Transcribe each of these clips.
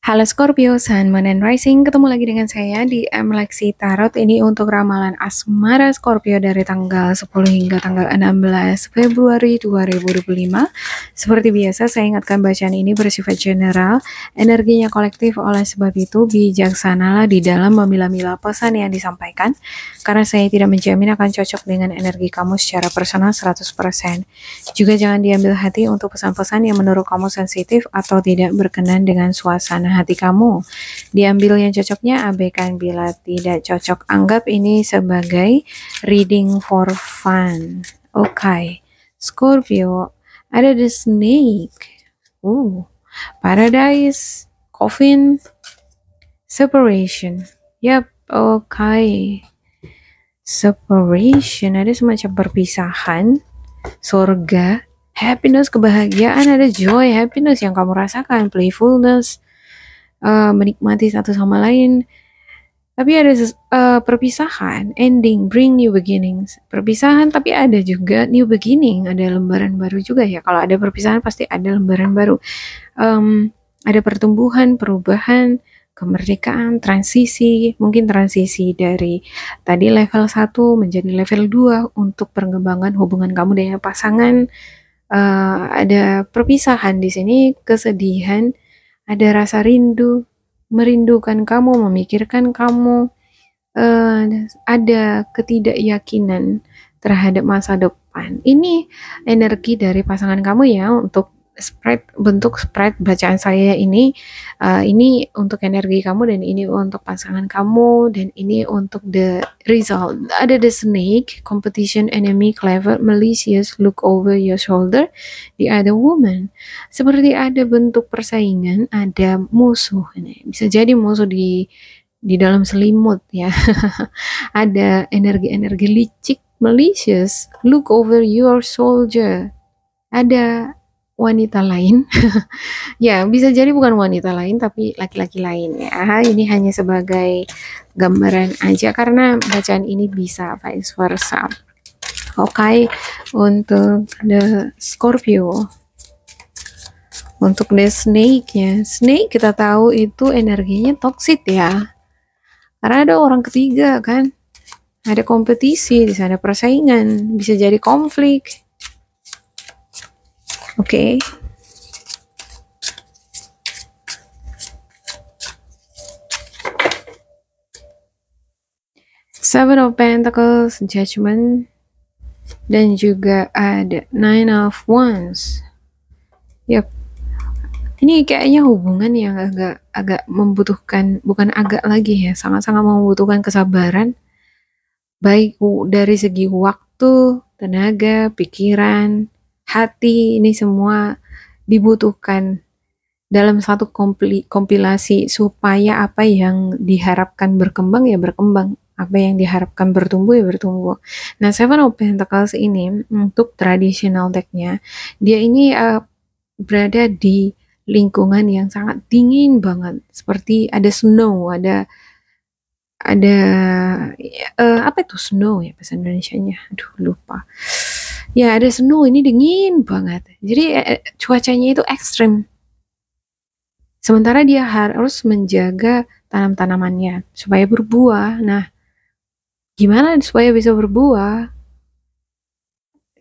Halo Scorpio, Sun, Moon, and Rising. Ketemu lagi dengan saya di Lexi Tarot. Ini untuk ramalan asmara Scorpio dari tanggal 10 hingga tanggal 16 Februari 2025. Seperti biasa, saya ingatkan bacaan ini bersifat general, energinya kolektif, oleh sebab itu bijaksanalah di dalam memilah-milah pesan yang disampaikan, karena saya tidak menjamin akan cocok dengan energi kamu secara personal 100%. Juga jangan diambil hati untuk pesan-pesan yang menurut kamu sensitif atau tidak berkenan dengan suasana hati kamu. Diambil yang cocoknya, abaikan bila tidak cocok. Anggap ini sebagai reading for fun. Oke, Scorpio, ada the snake. Paradise, coffin, separation. Yap, oke. Separation, ada semacam perpisahan. Surga, happiness, kebahagiaan, ada joy, happiness yang kamu rasakan, playfulness, menikmati satu sama lain. Tapi ada perpisahan, ending, bring new beginnings. Perpisahan tapi ada juga new beginning, ada lembaran baru juga ya. Kalau ada perpisahan pasti ada lembaran baru. Ada pertumbuhan, perubahan, kemerdekaan, transisi, mungkin transisi dari tadi level 1 menjadi level 2 untuk pengembangan hubungan kamu dengan pasangan. Ada perpisahan di sini, kesedihan, ada rasa rindu, merindukan kamu, memikirkan kamu, ada ketidakyakinan terhadap masa depan. Ini energi dari pasangan kamu ya, untuk bentuk spread bacaan saya ini untuk energi kamu, dan ini untuk pasangan kamu, dan ini untuk the result. Ada the snake, competition, enemy, clever, malicious, look over your shoulder, the other woman. Seperti ada bentuk persaingan, ada musuh. Bisa jadi musuh di dalam selimut ya. Ada energi-energi licik, malicious, look over your shoulder. Ada wanita lain. Ya, bisa jadi bukan wanita lain tapi laki-laki lain ya. Ini hanya sebagai gambaran aja karena bacaan ini bisa vice versa. Oke, untuk the Scorpio. Untuk the snake ya. Snake kita tahu itu energinya toxic ya. Karena ada orang ketiga kan. Ada kompetisi, di sana persaingan, bisa jadi konflik. Oke. Seven of Pentacles, Judgment, dan juga ada Nine of Wands. Yap. Ini kayaknya hubungan yang agak membutuhkan, bukan agak lagi ya, sangat-sangat membutuhkan kesabaran, baik dari segi waktu, tenaga, pikiran, hati, ini semua dibutuhkan dalam satu kompilasi supaya apa yang diharapkan berkembang ya berkembang, apa yang diharapkan bertumbuh ya bertumbuh. Nah, Seven of Pentacles ini untuk traditional decknya, dia ini berada di lingkungan yang sangat dingin banget, seperti ada snow, ada apa itu snow ya bahasa Indonesianya, aduh lupa ya, ada snow, ini dingin banget, jadi cuacanya itu ekstrim, sementara dia harus menjaga tanam-tanamannya supaya berbuah. Nah, gimana supaya bisa berbuah?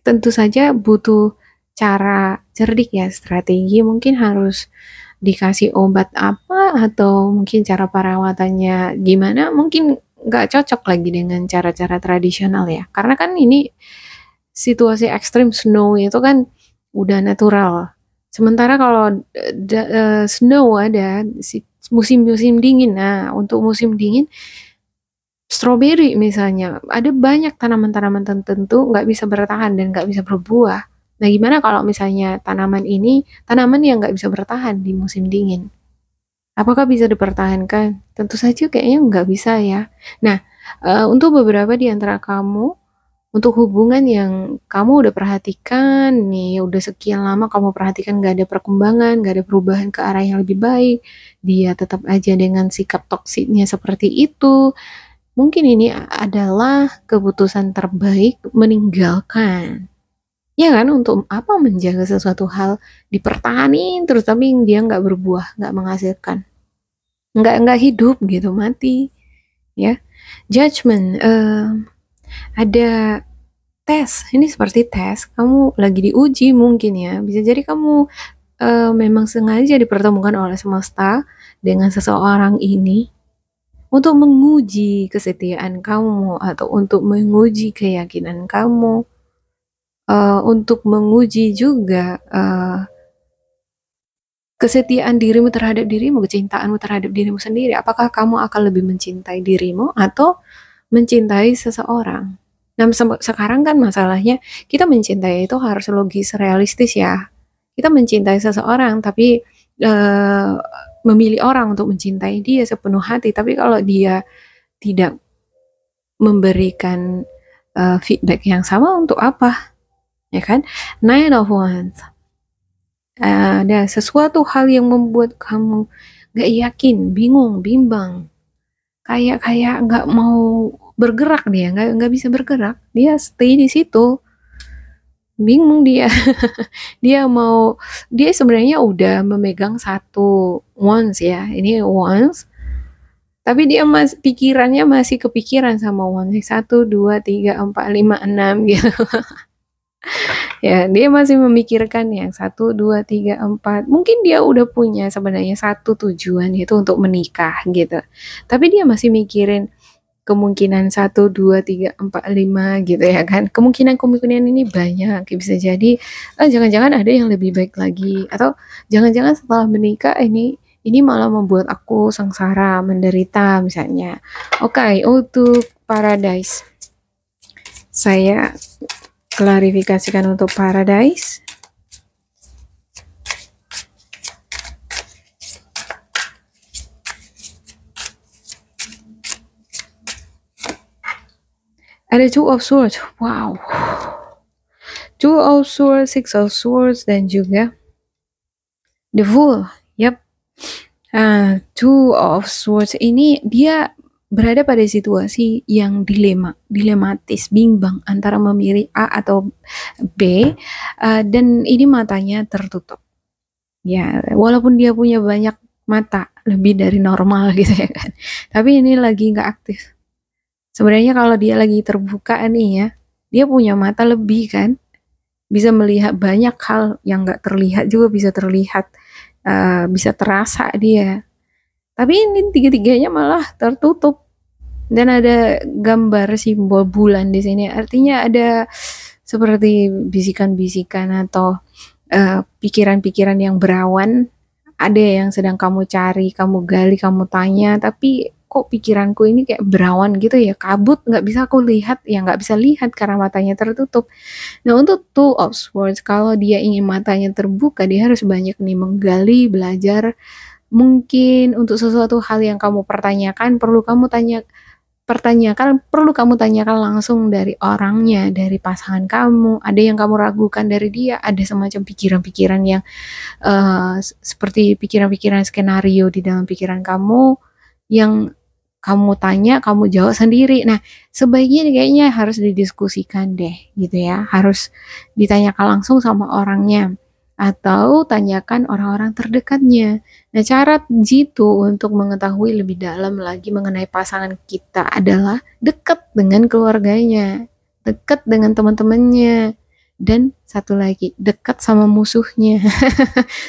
Tentu saja butuh cara cerdik ya, strategi, mungkin harus dikasih obat apa, atau mungkin cara perawatannya gimana, mungkin nggak cocok lagi dengan cara-cara tradisional ya, karena kan ini situasi ekstrim, snow itu kan udah natural, sementara kalau snow ada musim-musim dingin. Nah, untuk musim dingin strawberry misalnya, ada banyak tanaman-tanaman tertentu nggak bisa bertahan dan nggak bisa berbuah. Nah, gimana kalau misalnya tanaman ini, tanaman yang nggak bisa bertahan di musim dingin? Apakah bisa dipertahankan? Tentu saja kayaknya nggak bisa ya. Nah, untuk beberapa di antara kamu, untuk hubungan yang kamu udah perhatikan nih, udah sekian lama kamu perhatikan nggak ada perkembangan, nggak ada perubahan ke arah yang lebih baik, dia tetap aja dengan sikap toksiknya seperti itu, mungkin ini adalah keputusan terbaik meninggalkan. Ya kan, untuk apa menjaga sesuatu hal dipertahanin terus tapi dia nggak berbuah, nggak menghasilkan. nggak hidup gitu, mati ya. Judgment, ada tes, ini seperti tes, kamu lagi diuji mungkin ya, bisa jadi kamu memang sengaja dipertemukan oleh semesta dengan seseorang ini untuk menguji kesetiaan kamu atau untuk menguji keyakinan kamu, untuk menguji juga kesetiaan dirimu terhadap dirimu, kecintaanmu terhadap dirimu sendiri. Apakah kamu akan lebih mencintai dirimu atau mencintai seseorang? Nah, sekarang kan masalahnya kita mencintai itu harus logis, realistis ya. Kita mencintai seseorang, tapi memilih orang untuk mencintai dia sepenuh hati. Tapi kalau dia tidak memberikan feedback yang sama, untuk apa? Ya kan? Nine of Wands. Ada sesuatu hal yang membuat kamu gak yakin, bingung, bimbang, kayak nggak mau bergerak, dia nggak bisa bergerak, dia stay di situ, bingung dia. Dia sebenarnya udah memegang satu wands ya, ini wands, tapi dia pikirannya masih kepikiran sama wands 1, 2, 3, 4, 5, 6 gitu. Ya, dia masih memikirkan yang 1, 2, 3, 4. Mungkin dia udah punya sebenarnya satu tujuan, yaitu untuk menikah gitu. Tapi dia masih mikirin kemungkinan 1, 2, 3, 4, 5 gitu ya kan. Kemungkinan ini banyak. Bisa jadi jangan-jangan ada yang lebih baik lagi, atau jangan-jangan setelah menikah ini malah membuat aku sengsara, menderita misalnya. Oke, untuk Paradise, saya klarifikasikan untuk Paradise. Ada Two of Swords. Wow. Two of Swords, Six of Swords, dan juga The Fool. Yap. Two of Swords ini dia berada pada situasi yang dilematis, bimbang antara memilih A atau B, dan ini matanya tertutup. Ya, walaupun dia punya banyak mata, lebih dari normal gitu ya kan. Tapi ini lagi nggak aktif. Sebenarnya kalau dia lagi terbuka nih ya, dia punya mata lebih kan, bisa melihat banyak hal yang nggak terlihat juga bisa terlihat, bisa terasa dia. Tapi ini tiga-tiganya malah tertutup. Dan ada gambar simbol bulan di sini, artinya ada seperti bisikan-bisikan atau pikiran-pikiran yang berawan. Ada yang sedang kamu cari, kamu gali, kamu tanya, tapi kok pikiranku ini kayak berawan gitu ya, kabut, nggak bisa aku lihat, ya nggak bisa lihat karena matanya tertutup. Nah, untuk Two of Swords, kalau dia ingin matanya terbuka, dia harus banyak nih menggali, belajar. Mungkin untuk sesuatu hal yang kamu pertanyakan, perlu kamu tanyakan langsung dari orangnya, dari pasangan kamu. Ada yang kamu ragukan dari dia, ada semacam pikiran-pikiran yang seperti pikiran-pikiran skenario di dalam pikiran kamu yang kamu tanya, kamu jawab sendiri. Nah, sebaiknya kayaknya harus didiskusikan deh gitu ya, harus ditanyakan langsung sama orangnya atau tanyakan orang-orang terdekatnya. Nah, cara jitu untuk mengetahui lebih dalam lagi mengenai pasangan kita adalah dekat dengan keluarganya, dekat dengan teman-temannya, dan satu lagi, dekat sama musuhnya.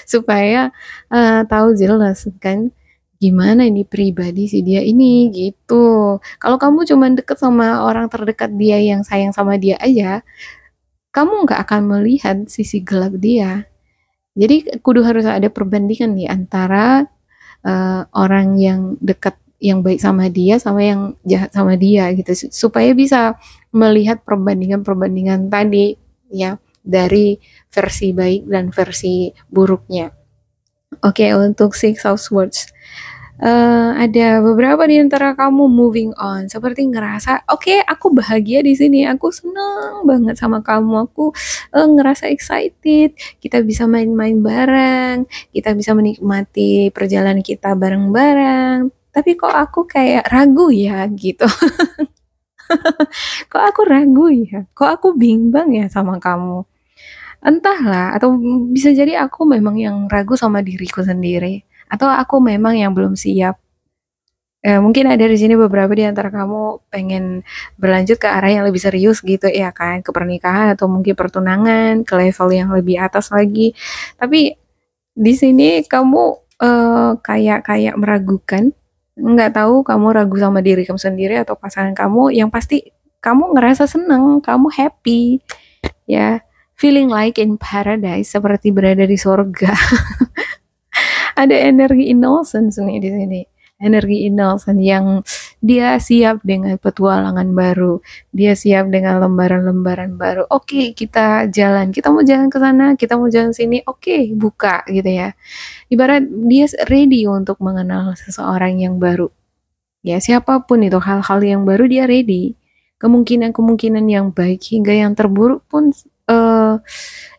Supaya tahu jelas kan gimana ini pribadi si dia ini gitu. Kalau kamu cuma deket sama orang terdekat dia yang sayang sama dia aja, kamu nggak akan melihat sisi gelap dia. Jadi kudu harus ada perbandingan nih antara orang yang dekat, yang baik sama dia, sama yang jahat sama dia gitu, supaya bisa melihat perbandingan tadi ya, dari versi baik dan versi buruknya. Oke, untuk Six of Swords, ada beberapa di antara kamu moving on, seperti ngerasa oke, aku bahagia di sini, aku senang banget sama kamu, aku ngerasa excited, kita bisa main-main bareng, kita bisa menikmati perjalanan kita bareng-bareng, tapi kok aku kayak ragu ya gitu. Kok aku ragu ya, kok aku bimbang ya sama kamu. Entahlah, atau bisa jadi aku memang yang ragu sama diriku sendiri, atau aku memang yang belum siap Mungkin ada di sini beberapa di antara kamu pengen berlanjut ke arah yang lebih serius gitu ya kan, ke pernikahan atau mungkin pertunangan, ke level yang lebih atas lagi. Tapi di sini kamu kayak kayak meragukan, nggak tahu kamu ragu sama diri kamu sendiri atau pasangan kamu. Yang pasti kamu ngerasa seneng, kamu happy, ya, feeling like in paradise, seperti berada di surga. Ada energi innocence nih di sini. Energi innocent yang dia siap dengan petualangan baru, dia siap dengan lembaran-lembaran baru. Oke, kita jalan, kita mau jalan ke sana, kita mau jalan sini. Oke, buka gitu ya. Ibarat dia ready untuk mengenal seseorang yang baru. Ya, siapapun itu hal-hal yang baru dia ready. Kemungkinan-kemungkinan yang baik hingga yang terburuk pun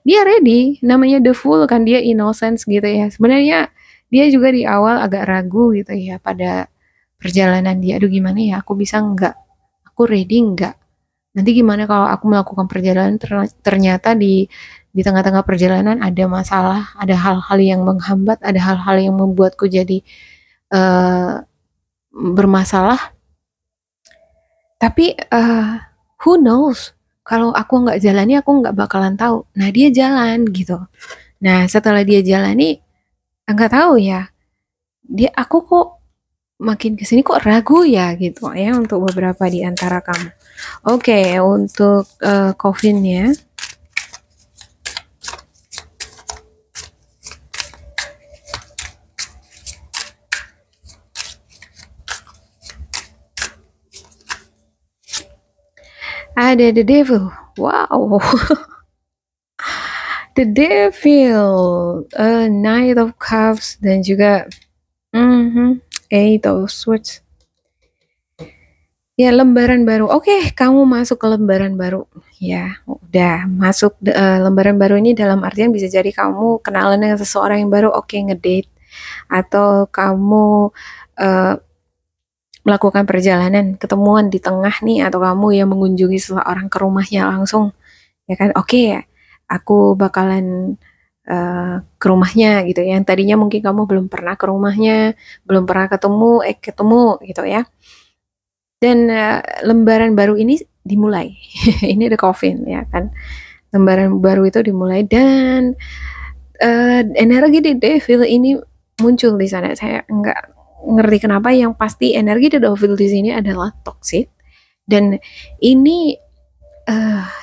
dia ready. Namanya the fool kan, dia innocence gitu ya. Sebenarnya dia juga di awal agak ragu gitu ya pada perjalanan dia. Aduh gimana ya, aku bisa nggak? Aku ready nggak? Nanti gimana kalau aku melakukan perjalanan ternyata di tengah-tengah perjalanan ada masalah, ada hal-hal yang menghambat, ada hal-hal yang membuatku jadi uh, bermasalah. Tapi who knows? Kalau aku nggak jalani, aku nggak bakalan tahu. Nah dia jalan gitu. Nah setelah dia jalani, nggak tahu ya. Aku kok makin kesini kok ragu ya gitu ya untuk beberapa di antara kamu. Oke, untuk Coffin-nya. Ada the devil. Wow. The devil, Knight of Cups dan juga Eight of Swords. Ya, lembaran baru. Oke, kamu masuk ke lembaran baru. Ya, udah masuk lembaran baru ini dalam artian bisa jadi kamu kenalan dengan seseorang yang baru, oke, ngedate. Atau kamu melakukan perjalanan, ketemuan di tengah nih, atau kamu yang mengunjungi seseorang ke rumahnya langsung. Ya kan, oke ya, aku bakalan ke rumahnya gitu ya. Yang tadinya mungkin kamu belum pernah ke rumahnya, belum pernah ketemu gitu ya. Dan lembaran baru ini dimulai. Ini the coffin ya kan. Lembaran baru itu dimulai dan energi di devil ini muncul di sana. Saya nggak ngerti kenapa, yang pasti energi the devil di sini adalah toxic dan ini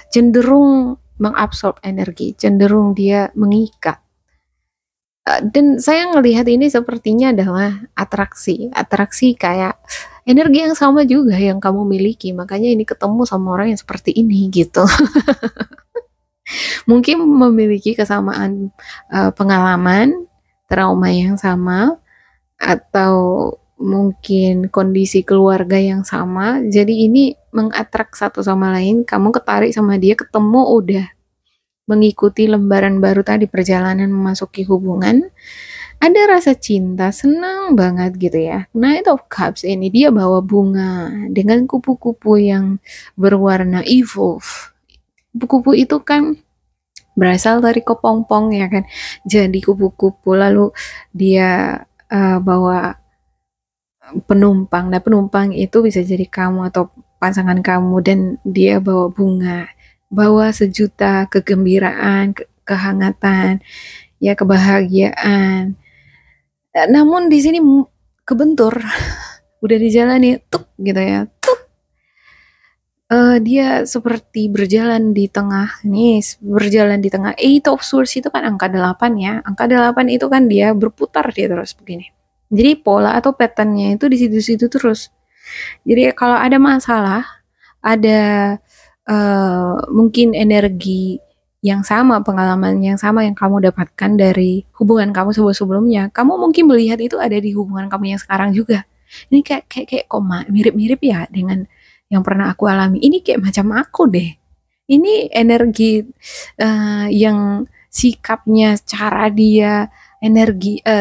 cenderung mengabsorb energi, cenderung dia mengikat. Dan saya ngelihat ini sepertinya adalah atraksi kayak energi yang sama juga yang kamu miliki, makanya ini ketemu sama orang yang seperti ini gitu. Mungkin memiliki kesamaan pengalaman, trauma yang sama, atau mungkin kondisi keluarga yang sama, jadi ini mengatrak satu sama lain, kamu ketarik sama dia, ketemu udah mengikuti lembaran baru tadi, perjalanan memasuki hubungan, ada rasa cinta, senang banget gitu ya. Knight of Cups ini dia bawa bunga dengan kupu-kupu yang berwarna evolve. Kupu-kupu itu kan berasal dari kepompong ya kan, jadi kupu-kupu, lalu dia bawa penumpang. Nah penumpang itu bisa jadi kamu atau pasangan kamu, dan dia bawa bunga, bawa sejuta kegembiraan, kehangatan, ya kebahagiaan. Namun di sini kebentur, udah dijalani tuk gitu ya, tuk. Dia seperti berjalan di tengah nih, berjalan di tengah. Eight of Swords itu kan angka 8 ya. Angka 8 itu kan dia berputar dia terus begini. Jadi pola atau patternnya itu di situ-situ terus. Jadi kalau ada masalah, ada mungkin energi yang sama, pengalaman yang sama yang kamu dapatkan dari hubungan kamu sebelumnya, kamu mungkin melihat itu ada di hubungan kamu yang sekarang juga. Ini kayak kok mirip-mirip ya dengan yang pernah aku alami. Ini kayak macam aku deh. Ini energi yang sikapnya, cara dia,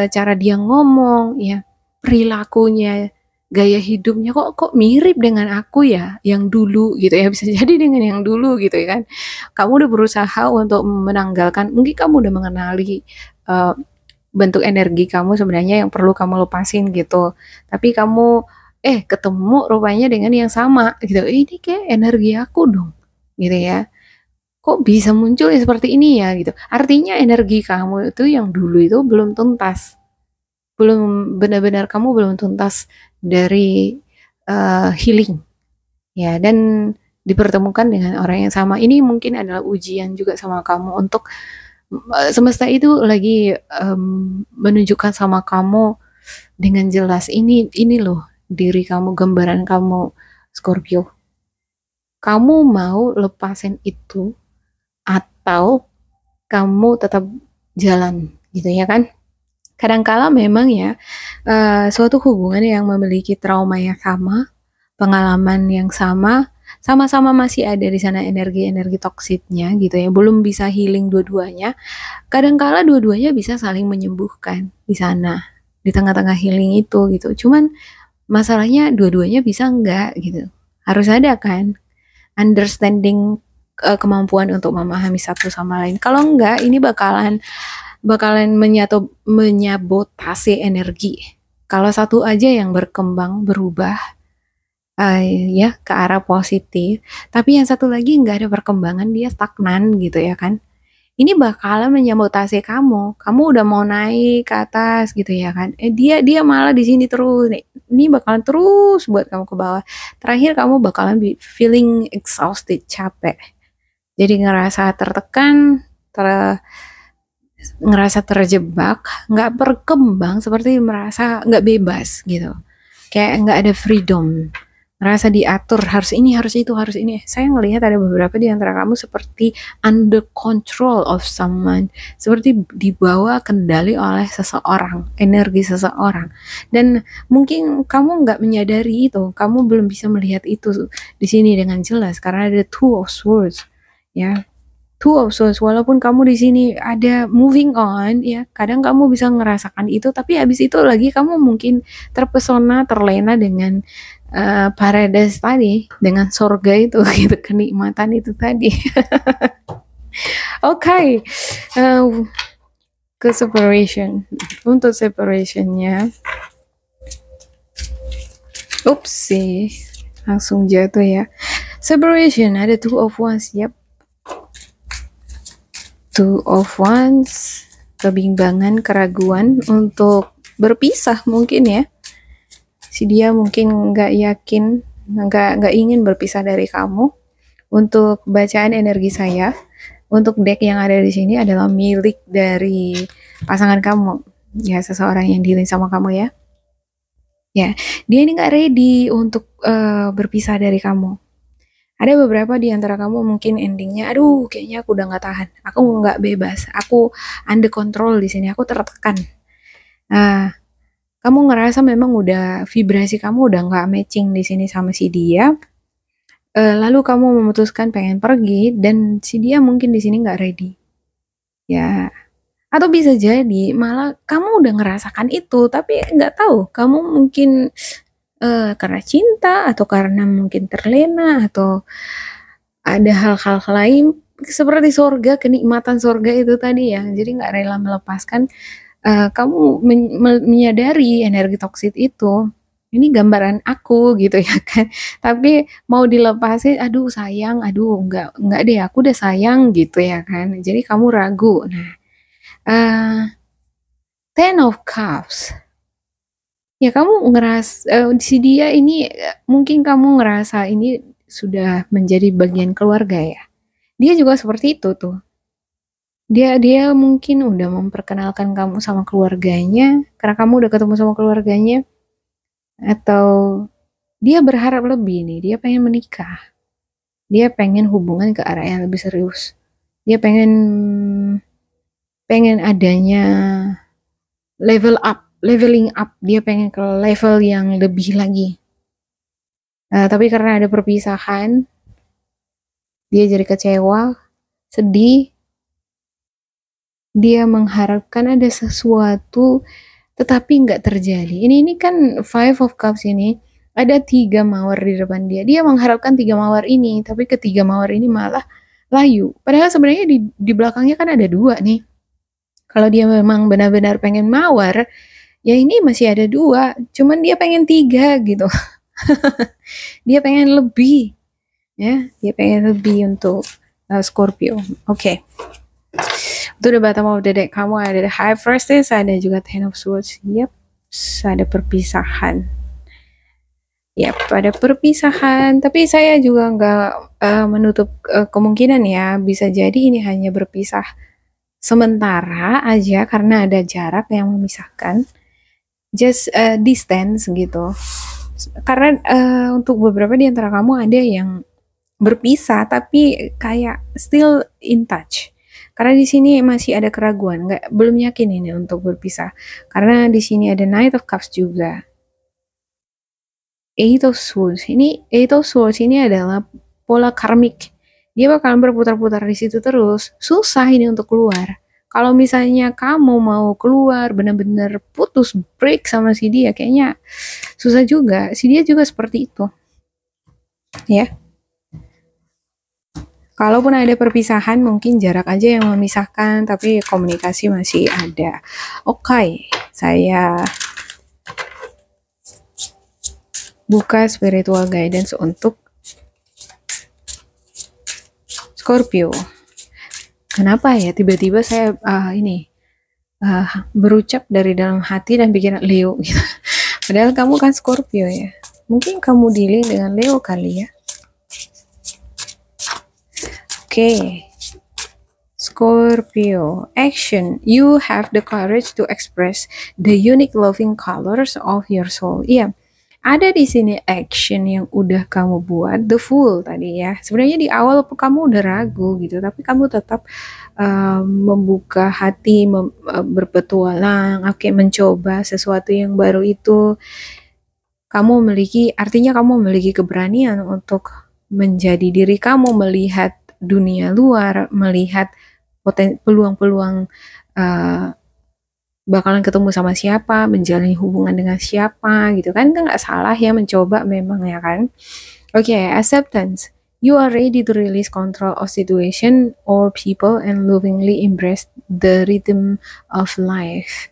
cara dia ngomong, ya, perilakunya, gaya hidupnya kok mirip dengan aku ya yang dulu gitu ya, bisa jadi dengan yang dulu gitu ya kan. Kamu udah berusaha untuk menanggalkan, mungkin kamu udah mengenali bentuk energi kamu sebenarnya yang perlu kamu lepasin gitu, tapi kamu ketemu rupanya dengan yang sama gitu. Ini kayak energi aku dong, gitu ya. Kok bisa muncul ya seperti ini ya gitu. Artinya energi kamu itu yang dulu itu belum tuntas. Belum benar-benar kamu belum tuntas dari healing. Ya, dan dipertemukan dengan orang yang sama. Ini mungkin adalah ujian juga sama kamu untuk semesta itu lagi menunjukkan sama kamu dengan jelas ini loh diri kamu, gambaran kamu Scorpio. Kamu mau lepasin itu atau kamu tetap jalan gitu ya kan? Kadangkala memang ya suatu hubungan yang memiliki trauma yang sama, pengalaman yang sama-sama masih ada di sana energi-energi toksiknya gitu ya, belum bisa healing dua-duanya. Kadangkala dua-duanya bisa saling menyembuhkan di sana, di tengah-tengah healing itu gitu. Cuman masalahnya dua-duanya bisa enggak gitu. Harus ada kan understanding, kemampuan untuk memahami satu sama lain. Kalau enggak, ini bakalan menyabotase energi. Kalau satu aja yang berkembang, berubah, ya ke arah positif, tapi yang satu lagi nggak ada perkembangan, dia stagnan gitu ya kan. Ini bakalan menyabotase kamu. Kamu udah mau naik ke atas gitu ya kan. Dia malah di sini terus. Ini bakalan terus buat kamu ke bawah. Terakhir kamu bakalan feeling exhausted, capek. Jadi ngerasa tertekan, ngerasa terjebak, nggak berkembang, seperti merasa nggak bebas gitu. Kayak nggak ada freedom. Ngerasa diatur, harus ini, harus itu, harus ini. Saya ngelihat ada beberapa di antara kamu seperti under control of someone, seperti dibawa kendali oleh seseorang, energi seseorang. Dan mungkin kamu nggak menyadari itu, kamu belum bisa melihat itu di sini dengan jelas karena ada Two of Swords, ya. Two of Swords, walaupun kamu di sini ada moving on, ya, kadang kamu bisa ngerasakan itu, tapi habis itu lagi kamu mungkin terpesona, terlena dengan paradise tadi, dengan surga itu, gitu, kenikmatan itu tadi. Oke, ke separation. Untuk separationnya, upsi, langsung jatuh ya. Separation ada Two of Wands, yep. Two of Wands, kebimbangan, keraguan untuk berpisah mungkin ya. Si dia mungkin nggak yakin, nggak ingin berpisah dari kamu. Untuk bacaan energi saya, untuk deck yang ada di sini adalah milik dari pasangan kamu, ya, seseorang yang dealing sama kamu ya. Ya, dia ini nggak ready untuk berpisah dari kamu. Ada beberapa di antara kamu mungkin endingnya, aduh kayaknya aku udah nggak tahan, aku nggak bebas, aku under control di sini, aku tertekan. Kamu ngerasa memang udah vibrasi kamu udah nggak matching di sini sama si dia, lalu kamu memutuskan pengen pergi dan si dia mungkin di sini nggak ready, ya. Atau bisa jadi malah kamu udah ngerasakan itu, tapi nggak tahu, kamu mungkin karena cinta atau karena mungkin terlena atau ada hal-hal lain seperti surga, kenikmatan surga itu tadi ya. Jadi nggak rela melepaskan. Kamu menyadari energi toksik itu, ini gambaran aku gitu ya kan, tapi mau dilepasin, aduh sayang, aduh enggak deh, aku udah sayang gitu ya kan, jadi kamu ragu. Nah, Ten of Cups, ya kamu ngerasa si dia ini, mungkin kamu ngerasa ini sudah menjadi bagian keluarga ya, dia juga seperti itu tuh. Dia mungkin udah memperkenalkan kamu sama keluarganya, karena kamu udah ketemu sama keluarganya, atau dia berharap lebih nih, dia pengen menikah, dia pengen hubungan ke arah yang lebih serius, dia pengen adanya leveling up, dia pengen ke level yang lebih lagi. Tapi karena ada perpisahan, dia jadi kecewa, sedih. Dia mengharapkan ada sesuatu, tetapi nggak terjadi. Ini kan Five of Cups ini, ada 3 mawar di depan dia. Dia mengharapkan 3 mawar ini, tapi ketiga mawar ini malah layu. Padahal sebenarnya di belakangnya kan ada 2 nih. Kalau dia memang benar-benar pengen mawar, Ya ini masih ada 2, cuman dia pengen 3 gitu. Dia pengen lebih, ya. Dia pengen lebih untuk Scorpio. Oke. Itu udah bottom of the deck. Kamu ada the High Priestess, ada juga Ten of Swords. Yep, ada perpisahan. Yap, ada perpisahan. Tapi saya juga nggak menutup kemungkinan ya, bisa jadi ini hanya berpisah sementara aja karena ada jarak yang memisahkan. Just distance gitu. Karena untuk beberapa di antara kamu ada yang berpisah tapi kayak still in touch. Karena di sini masih ada keraguan, belum yakin ini untuk berpisah. Karena di sini ada Knight of Cups juga. Eight of Swords ini adalah pola karmik. Dia bakalan berputar-putar di situ terus. Susah ini untuk keluar. Kalau misalnya kamu mau keluar, benar-benar putus break sama si dia, kayaknya susah juga. Si dia juga seperti itu. Ya. Kalaupun ada perpisahan, mungkin jarak aja yang memisahkan, tapi komunikasi masih ada. Oke, saya buka spiritual guidance untuk Scorpio. Kenapa ya tiba-tiba saya berucap dari dalam hati dan pikiran Leo gitu. Padahal kamu kan Scorpio ya. Mungkin kamu dealing dengan Leo kali ya. Oke. Scorpio, action. You have the courage to express the unique loving colors of your soul. Iya. Ada di sini action yang udah kamu buat, the Fool tadi ya. Sebenarnya di awal kamu udah ragu gitu, tapi kamu tetap membuka hati, berpetualang, mencoba sesuatu yang baru itu. Artinya kamu memiliki keberanian untuk menjadi diri kamu, melihat dunia luar, melihat peluang-peluang bakalan ketemu sama siapa, menjalin hubungan dengan siapa gitu kan nggak salah ya mencoba memang ya kan. Oke, acceptance. You are ready to release control of situation or people and lovingly embrace the rhythm of life.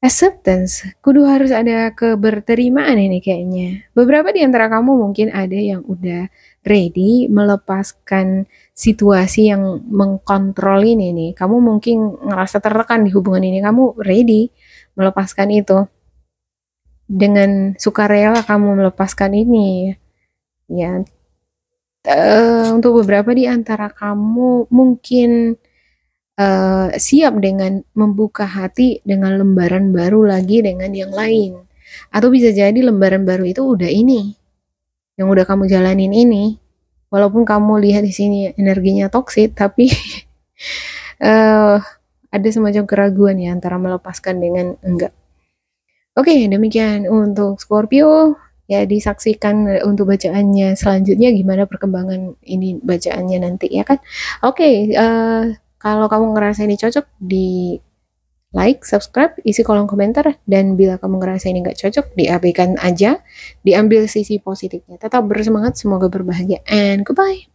Acceptance, kudu harus ada keberterimaan ini kayaknya. Beberapa di antara kamu mungkin ada yang udah ready melepaskan situasi yang mengkontrol ini nih. Kamu mungkin ngerasa tertekan di hubungan ini, kamu ready melepaskan itu. Dengan sukarela kamu melepaskan ini. Ya, untuk beberapa di antara kamu mungkin siap dengan membuka hati dengan lembaran baru lagi dengan yang lain. Atau bisa jadi lembaran baru itu udah ini, yang udah kamu jalanin ini. Walaupun kamu lihat di sini energinya toksik, tapi ada semacam keraguan ya antara melepaskan dengan enggak. Oke, demikian untuk Scorpio. Ya, disaksikan untuk bacaannya selanjutnya gimana perkembangan ini bacaannya nanti ya kan. Oke, kalau kamu ngerasa ini cocok, di like, subscribe, isi kolom komentar, dan bila kamu ngerasa ini nggak cocok, diabaikan aja, diambil sisi positifnya. Tetap bersemangat, semoga berbahagia, and goodbye.